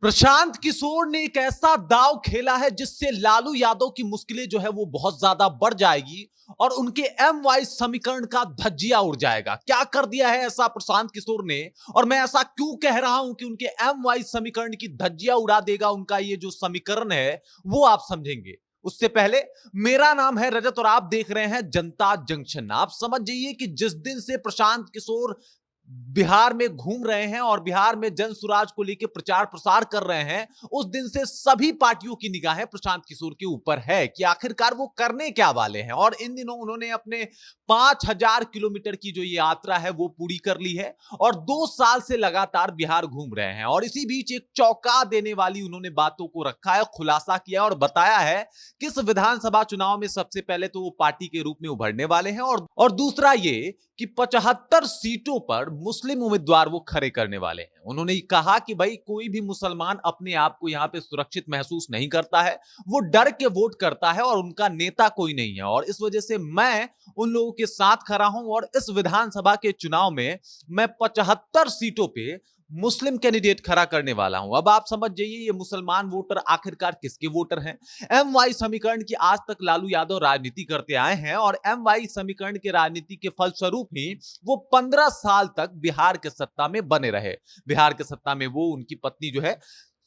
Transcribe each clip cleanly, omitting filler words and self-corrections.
प्रशांत किशोर ने एक ऐसा दांव खेला है जिससे लालू यादव की मुश्किलें जो है वो बहुत ज्यादा बढ़ जाएगी और उनके एम वाई समीकरण का धज्जिया उड़ जाएगा। क्या कर दिया है ऐसा प्रशांत किशोर ने, और मैं ऐसा क्यों कह रहा हूं कि उनके एम वाई समीकरण की धज्जिया उड़ा देगा उनका ये जो समीकरण है, वो आप समझेंगे। उससे पहले, मेरा नाम है रजत और आप देख रहे हैं जनता जंक्शन। आप समझ जाइए कि जिस दिन से प्रशांत किशोर बिहार में घूम रहे हैं और बिहार में जन सुराज को लेकर प्रचार प्रसार कर रहे हैं, उस दिन से सभी पार्टियों की निगाहें प्रशांत किशोर के ऊपर है कि आखिरकार वो करने क्या वाले हैं। और इन दिनों उन्होंने अपने 5,000 किलोमीटर की जो ये यात्रा है वो पूरी कर ली है और 2 साल से लगातार बिहार घूम रहे हैं। और इसी बीच एक चौंका देने वाली उन्होंने बातों को रखा है, खुलासा किया और बताया है कि इस विधानसभा चुनाव में सबसे पहले तो वो पार्टी के रूप में उभरने वाले हैं और दूसरा ये कि 75 सीटों पर मुस्लिम उम्मीदवार वो खड़े करने वाले हैं। उन्होंने कहा कि भाई कोई भी मुसलमान अपने आप को यहां पे सुरक्षित महसूस नहीं करता है, वो डर के वोट करता है और उनका नेता कोई नहीं है। और इस वजह से मैं उन लोगों के साथ खड़ा हूं और इस विधानसभा के चुनाव में मैं 75 सीटों पे मुस्लिम कैंडिडेट खड़ा करने वाला हूं। अब आप समझ जाइए ये मुसलमान वोटर आखिरकार किसके वोटर हैं। एम वाई समीकरण की आज तक लालू यादव राजनीति करते आए हैं और एम वाई समीकरण के राजनीति के फलस्वरूप ही वो 15 साल तक बिहार के सत्ता में बने रहे। बिहार के सत्ता में वो, उनकी पत्नी जो है,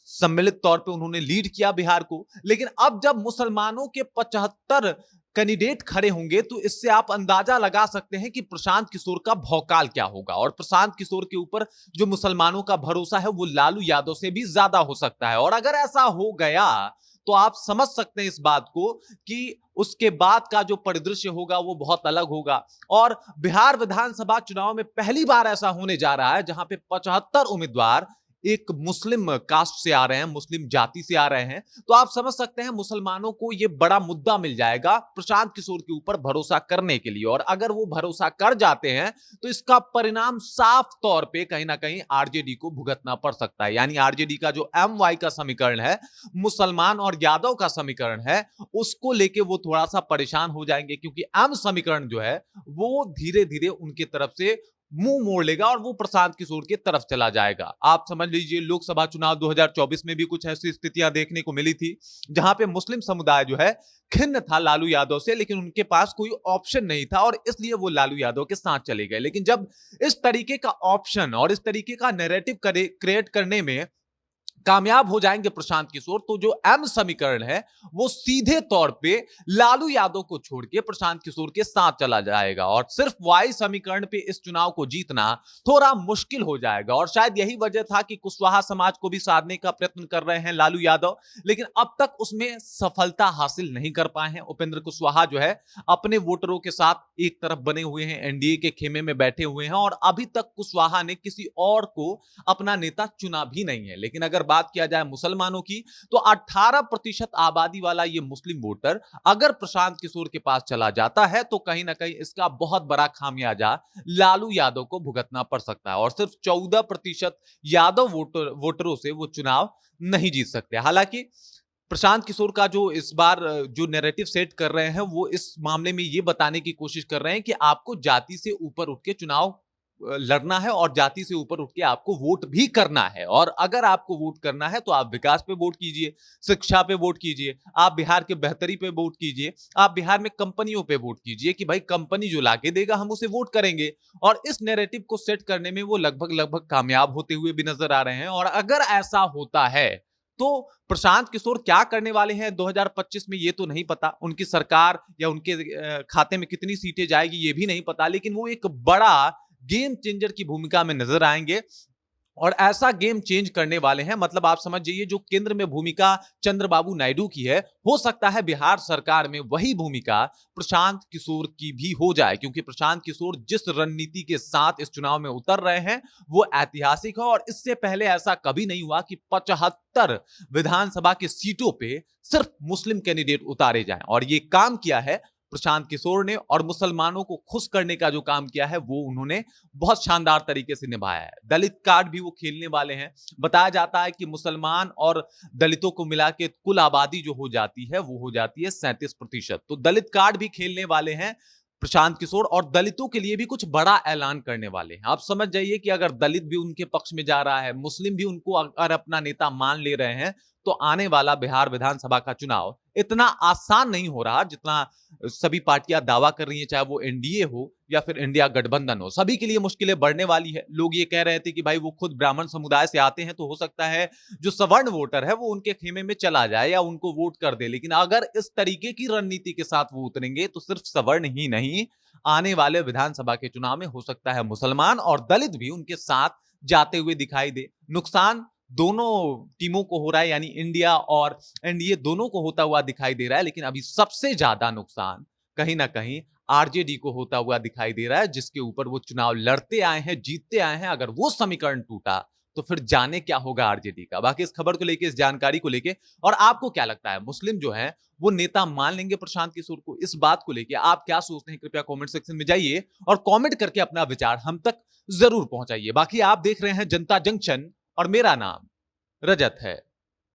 सम्मिलित तौर पे उन्होंने लीड किया बिहार को। लेकिन अब जब मुसलमानों के 75 कैंडिडेट खड़े होंगे तो इससे आप अंदाजा लगा सकते हैं कि प्रशांत किशोर का भौकाल क्या होगा। और प्रशांत किशोर के ऊपर जो मुसलमानों का भरोसा है वो लालू यादव से भी ज्यादा हो सकता है। और अगर ऐसा हो गया तो आप समझ सकते हैं इस बात को कि उसके बाद का जो परिदृश्य होगा वो बहुत अलग होगा। और बिहार विधानसभा चुनाव में पहली बार ऐसा होने जा रहा है जहां पे 75 उम्मीदवार एक मुस्लिम कास्ट से आ रहे हैं, मुस्लिम जाति से आ रहे हैं। तो आप समझ सकते हैं मुसलमानों को यह बड़ा मुद्दा मिल जाएगा प्रशांत किशोर के ऊपर भरोसा करने के लिए। और अगर वो भरोसा कर जाते हैं तो इसका परिणाम साफ तौर पे कहीं ना कहीं आरजेडी को भुगतना पड़ सकता है। यानी आरजेडी का जो एम वाई का समीकरण है, मुसलमान और यादव का समीकरण है, उसको लेके वो थोड़ा सा परेशान हो जाएंगे क्योंकि एम समीकरण जो है वो धीरे धीरे उनकी तरफ से मुंह मोड़ लेगा और वो प्रशांत किशोर की तरफ चला जाएगा। आप समझ लीजिए लोकसभा चुनाव 2024 में भी कुछ ऐसी स्थितियां देखने को मिली थी जहां पे मुस्लिम समुदाय जो है खिन्न था लालू यादव से, लेकिन उनके पास कोई ऑप्शन नहीं था और इसलिए वो लालू यादव के साथ चले गए। लेकिन जब इस तरीके का ऑप्शन और इस तरीके का नैरेटिव क्रिएट करने में कामयाब हो जाएंगे प्रशांत किशोर, तो जो एम समीकरण है वो सीधे तौर पे लालू यादव को छोड़ के प्रशांत किशोर के साथ चला जाएगा और सिर्फ वाई समीकरण पे इस चुनाव को जीतना थोड़ा मुश्किल हो जाएगा। और शायद यही वजह था कि कुशवाहा समाज को भी साधने का प्रयत्न कर रहे हैं लालू यादव, लेकिन अब तक उसमें सफलता हासिल नहीं कर पाए हैं। उपेंद्र कुशवाहा जो है अपने वोटरों के साथ एक तरफ बने हुए हैं, एनडीए के खेमे में बैठे हुए हैं और अभी तक कुशवाहा ने किसी और को अपना नेता चुना भी नहीं है। लेकिन अगर बात किया जाए मुसलमानों की तो 18% आबादी वाला ये मुस्लिम वोटर अगर प्रशांत किशोर के पास चला जाता है तो कहीं ना कहीं इसका बहुत बड़ा खामियाजा लालू यादव को भुगतना पड़ सकता है और सिर्फ 14% यादव वोटरों से वो चुनाव नहीं जीत सकते। हालांकि प्रशांत किशोर का जो इस बार जो नैरेटिव सेट कर रहे हैं वो इस मामले में ये बताने की कोशिश कर रहे हैं कि आपको जाति से ऊपर उठ के चुनाव लड़ना है और जाति से ऊपर उठ के आपको वोट भी करना है। और अगर आपको वोट करना है तो आप विकास पे वोट कीजिए, शिक्षा पे वोट कीजिए, आप बिहार के बेहतरी पे वोट कीजिए, आप बिहार में कंपनियों पे वोट कीजिए कि भाई कंपनी जो लाके देगा हम उसे वोट करेंगे। और इस नैरेटिव को सेट करने में वो लगभग लगभग कामयाब होते हुए भी नजर आ रहे हैं। और अगर ऐसा होता है तो प्रशांत किशोर क्या करने वाले हैं 2025 में ये तो नहीं पता, उनकी सरकार या उनके खाते में कितनी सीटें जाएगी ये भी नहीं पता, लेकिन वो एक बड़ा गेम चेंजर की भूमिका में नजर आएंगे। और ऐसा गेम चेंज करने वाले हैं, मतलब आप समझ जाइए जो केंद्र में भूमिका चंद्रबाबू नायडू की है, हो सकता है बिहार सरकार में वही भूमिका प्रशांत किशोर की भी हो जाए, क्योंकि प्रशांत किशोर जिस रणनीति के साथ इस चुनाव में उतर रहे हैं वो ऐतिहासिक है। और इससे पहले ऐसा कभी नहीं हुआ कि 75 विधानसभा की सीटों पे सिर्फ मुस्लिम कैंडिडेट उतारे जाएं। और ये काम किया है प्रशांत किशोर ने और मुसलमानों को खुश करने का जो काम किया है वो उन्होंने बहुत शानदार तरीके से निभाया है। दलित कार्ड भी वो खेलने वाले हैं। बताया जाता है कि मुसलमान और दलितों को मिला के कुल आबादी जो हो जाती है वो हो जाती है 37%। तो दलित कार्ड भी खेलने वाले हैं प्रशांत किशोर और दलितों के लिए भी कुछ बड़ा ऐलान करने वाले हैं। आप समझ जाइए कि अगर दलित भी उनके पक्ष में जा रहा है, मुस्लिम भी उनको अगर अपना नेता मान ले रहे हैं, तो आने वाला बिहार विधानसभा का चुनाव इतना आसान नहीं हो रहा जितना सभी पार्टियां दावा कर रही हैं, चाहे वो एनडीए हो या फिर इंडिया गठबंधन हो। सभी के लिए मुश्किलें बढ़ने वाली है। लोग ये कह रहे थे कि भाई वो खुद ब्राह्मण समुदाय से आते हैं, तो हो सकता है जो सवर्ण वोटर है वो उनके खेमे में चला जाए या उनको वोट कर दे। लेकिन अगर इस तरीके की रणनीति के साथ वो उतरेंगे तो सिर्फ सवर्ण ही नहीं, आने वाले विधानसभा के चुनाव में हो सकता है मुसलमान और दलित भी उनके साथ जाते हुए दिखाई दे। नुकसान दोनों टीमों को हो रहा है, यानी इंडिया और एनडीए दोनों को होता हुआ दिखाई दे रहा है। लेकिन अभी सबसे ज्यादा नुकसान कहीं ना कहीं आरजेडी को होता हुआ दिखाई दे रहा है, जिसके ऊपर वो चुनाव लड़ते आए हैं, जीतते आए हैं। अगर वो समीकरण टूटा तो फिर जाने क्या होगा आरजेडी का। बाकी इस खबर को लेके, इस जानकारी को लेके, और आपको क्या लगता है, मुस्लिम जो है वो नेता मान लेंगे प्रशांत किशोर को? इस बात को लेके आप क्या सोचते हैं, कृपया कमेंट सेक्शन में जाइए और कमेंट करके अपना विचार हम तक जरूर पहुंचाइए। बाकी आप देख रहे हैं जनता जंक्शन और मेरा नाम रजत है।